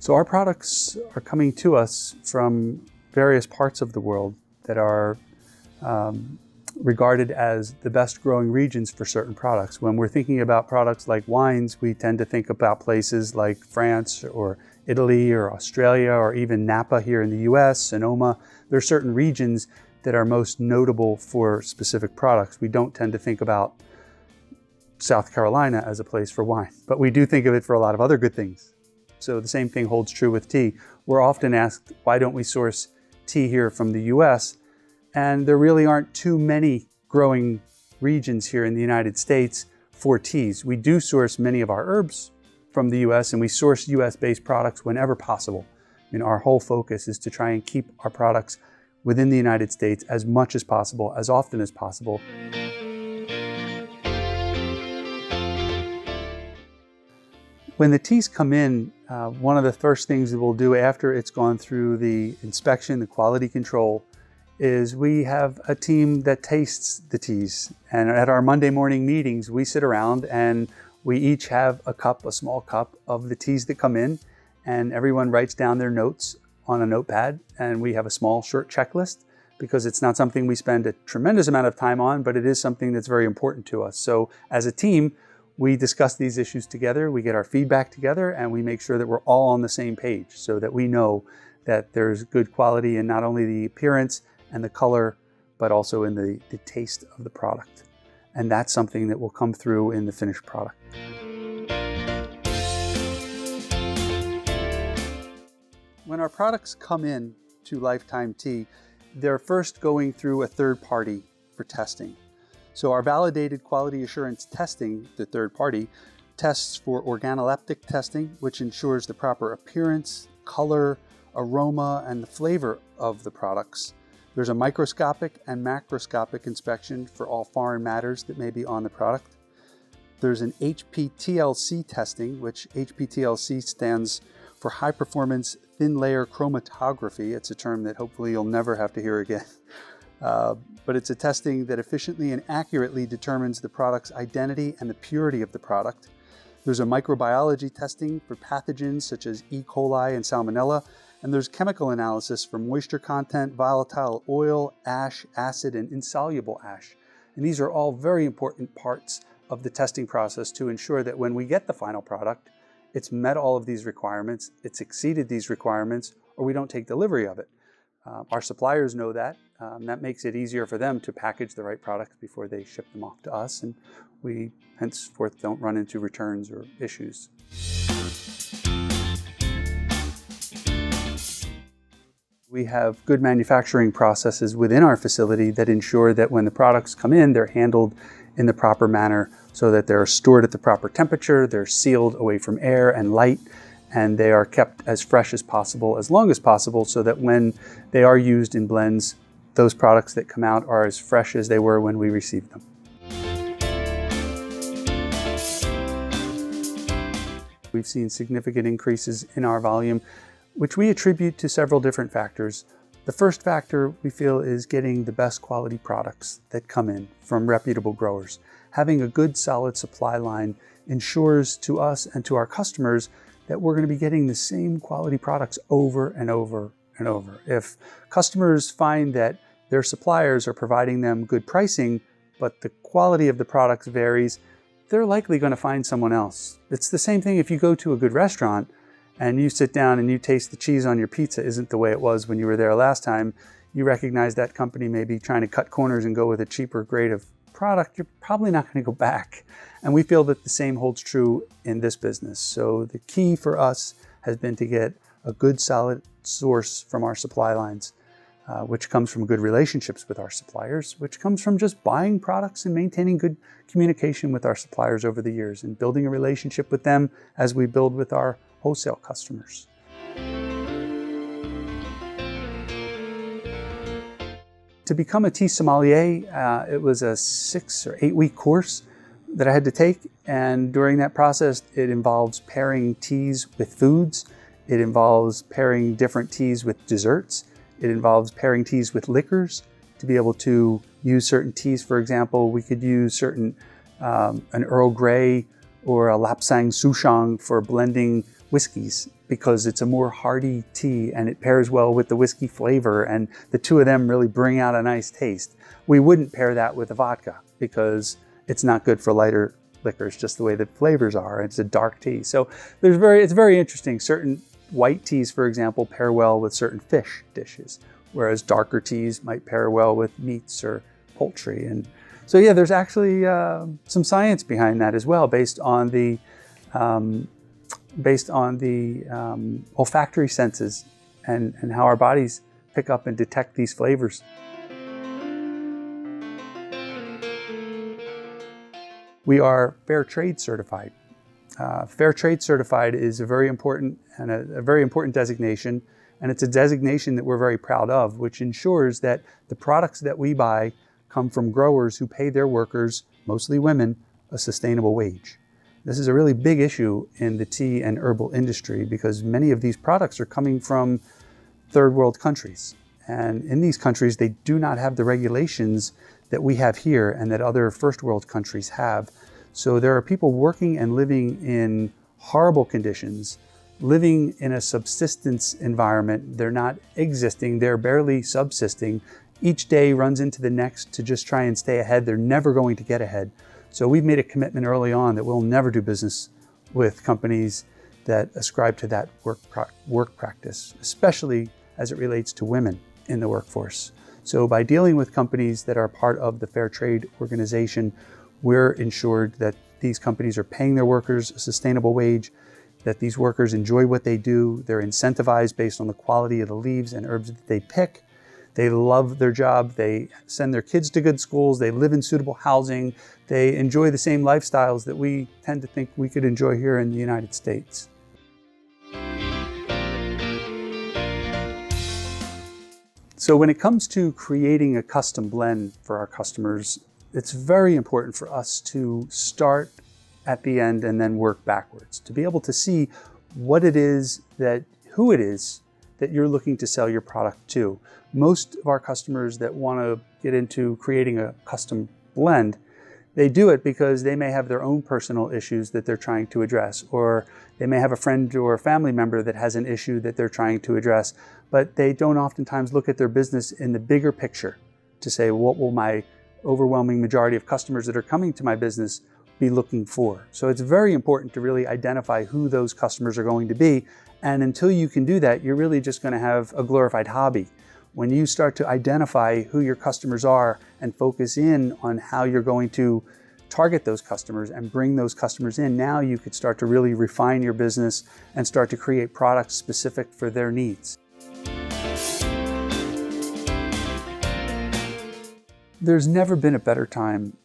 So our products are coming to us from various parts of the world that are regarded as the best growing regions for certain products. When we're thinking about products like wines, we tend to think about places like France or Italy or Australia or even Napa here in the US, Sonoma. There are certain regions that are most notable for specific products. We don't tend to think about South Carolina as a place for wine, but we do think of it for a lot of other good things. So the same thing holds true with tea. We're often asked, why don't we source tea here from the US? And there really aren't too many growing regions here in the United States for teas. We do source many of our herbs from the US, and we source US-based products whenever possible. Our whole focus is to try and keep our products within the United States as much as possible, as often as possible. When the teas come in, one of the first things that we'll do after it's gone through the inspection, the quality control, is we have a team that tastes the teas. And at our Monday morning meetings, we sit around and we each have a small cup of the teas that come in, and everyone writes down their notes on a notepad, and we have a small short checklist because it's not something we spend a tremendous amount of time on, but it is something that's very important to us. So as a team, we discuss these issues together, we get our feedback together, and we make sure that we're all on the same page so that we know that there's good quality in not only the appearance and the color, but also in the taste of the product. And that's something that will come through in the finished product. When our products come in to Lifetime Tea, they're first going through a third party for testing. So our validated quality assurance testing, the third party, tests for organoleptic testing, which ensures the proper appearance, color, aroma, and the flavor of the products. There's a microscopic and macroscopic inspection for all foreign matters that may be on the product. There's an HPTLC testing, which HPTLC stands for High Performance Thin Layer Chromatography. It's a term that hopefully you'll never have to hear again. But it's a testing that efficiently and accurately determines the product's identity and the purity of the product. There's a microbiology testing for pathogens such as E. coli and salmonella. And there's chemical analysis for moisture content, volatile oil, ash, acid, and insoluble ash. And these are all very important parts of the testing process to ensure that when we get the final product, it's met all of these requirements, it's exceeded these requirements, or we don't take delivery of it. Our suppliers know that. That makes it easier for them to package the right products before they ship them off to us, and we henceforth don't run into returns or issues. We have good manufacturing processes within our facility that ensure that when the products come in, they're handled in the proper manner so that they're stored at the proper temperature, they're sealed away from air and light, and they are kept as fresh as possible, as long as possible, so that when they are used in blends, those products that come out are as fresh as they were when we received them. We've seen significant increases in our volume, which we attribute to several different factors. The first factor we feel is getting the best quality products that come in from reputable growers. Having a good solid supply line ensures to us and to our customers that we're going to be getting the same quality products over and over and over. If customers find that their suppliers are providing them good pricing, but the quality of the products varies, they're likely going to find someone else. It's the same thing if you go to a good restaurant and you sit down and you taste the cheese on your pizza isn't the way it was when you were there last time. You recognize that company may be trying to cut corners and go with a cheaper grade of product, you're probably not going to go back. And we feel that the same holds true in this business. So the key for us has been to get a good solid source from our supply lines, which comes from good relationships with our suppliers, which comes from just buying products and maintaining good communication with our suppliers over the years and building a relationship with them as we build with our wholesale customers. To become a tea sommelier, it was a 6 or 8 week course that I had to take. And during that process, it involves pairing teas with foods. It involves pairing different teas with desserts. It involves pairing teas with liquors to be able to use certain teas. For example, we could use an Earl Grey or a Lapsang Souchong for blending whiskeys. because it's a more hearty tea and it pairs well with the whiskey flavor, and the two of them really bring out a nice taste. We wouldn't pair that with a vodka because it's not good for lighter liquors, just the way the flavors are. It's a dark tea. So it's very interesting. Certain white teas, for example, pair well with certain fish dishes, whereas darker teas might pair well with meats or poultry. And so yeah, there's actually some science behind that as well, based on the olfactory senses and how our bodies pick up and detect these flavors. We are Fair Trade certified. Fair Trade certified is a very important designation, and it's a designation that we're very proud of, which ensures that the products that we buy come from growers who pay their workers, mostly women, a sustainable wage. This is a really big issue in the tea and herbal industry because many of these products are coming from third world countries. And in these countries, they do not have the regulations that we have here and that other first world countries have. So there are people working and living in horrible conditions, living in a subsistence environment. They're not existing, they're barely subsisting. Each day runs into the next to just try and stay ahead. They're never going to get ahead. So we've made a commitment early on that we'll never do business with companies that ascribe to that work practice, especially as it relates to women in the workforce. So by dealing with companies that are part of the Fair Trade organization, we're ensured that these companies are paying their workers a sustainable wage, that these workers enjoy what they do, they're incentivized based on the quality of the leaves and herbs that they pick. They love their job, they send their kids to good schools, they live in suitable housing, they enjoy the same lifestyles that we tend to think we could enjoy here in the United States. So when it comes to creating a custom blend for our customers, it's very important for us to start at the end and then work backwards, to be able to see who it is that you're looking to sell your product to. Most of our customers that want to get into creating a custom blend, they do it because they may have their own personal issues that they're trying to address, or they may have a friend or a family member that has an issue that they're trying to address, but they don't oftentimes look at their business in the bigger picture to say, what will my overwhelming majority of customers that are coming to my business be looking for? So it's very important to really identify who those customers are going to be. And until you can do that, you're really just going to have a glorified hobby. When you start to identify who your customers are and focus in on how you're going to target those customers and bring those customers in, now you could start to really refine your business and start to create products specific for their needs. There's never been a better time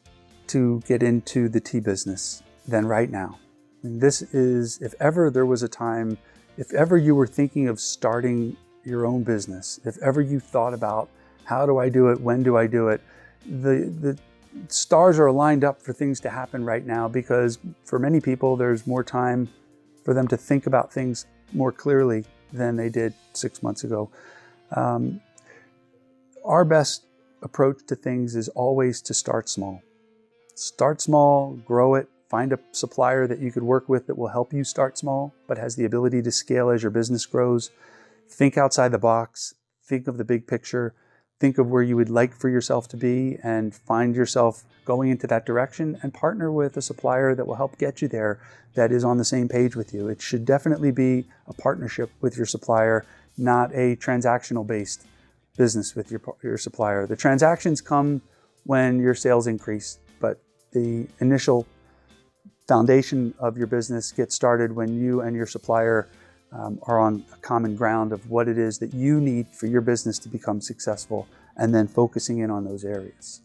to get into the tea business than right now. And this is, if ever there was a time, if ever you were thinking of starting your own business, if ever you thought about how do I do it, when do I do it, the stars are lined up for things to happen right now, because for many people there's more time for them to think about things more clearly than they did 6 months ago. Our best approach to things is always to start small. Start small, grow it, find a supplier that you could work with that will help you start small, but has the ability to scale as your business grows. Think outside the box, think of the big picture, think of where you would like for yourself to be and find yourself going into that direction, and partner with a supplier that will help get you there, that is on the same page with you. It should definitely be a partnership with your supplier, not a transactional based business with your supplier. The transactions come when your sales increase, but the initial foundation of your business gets started when you and your supplier are on a common ground of what it is that you need for your business to become successful, and then focusing in on those areas.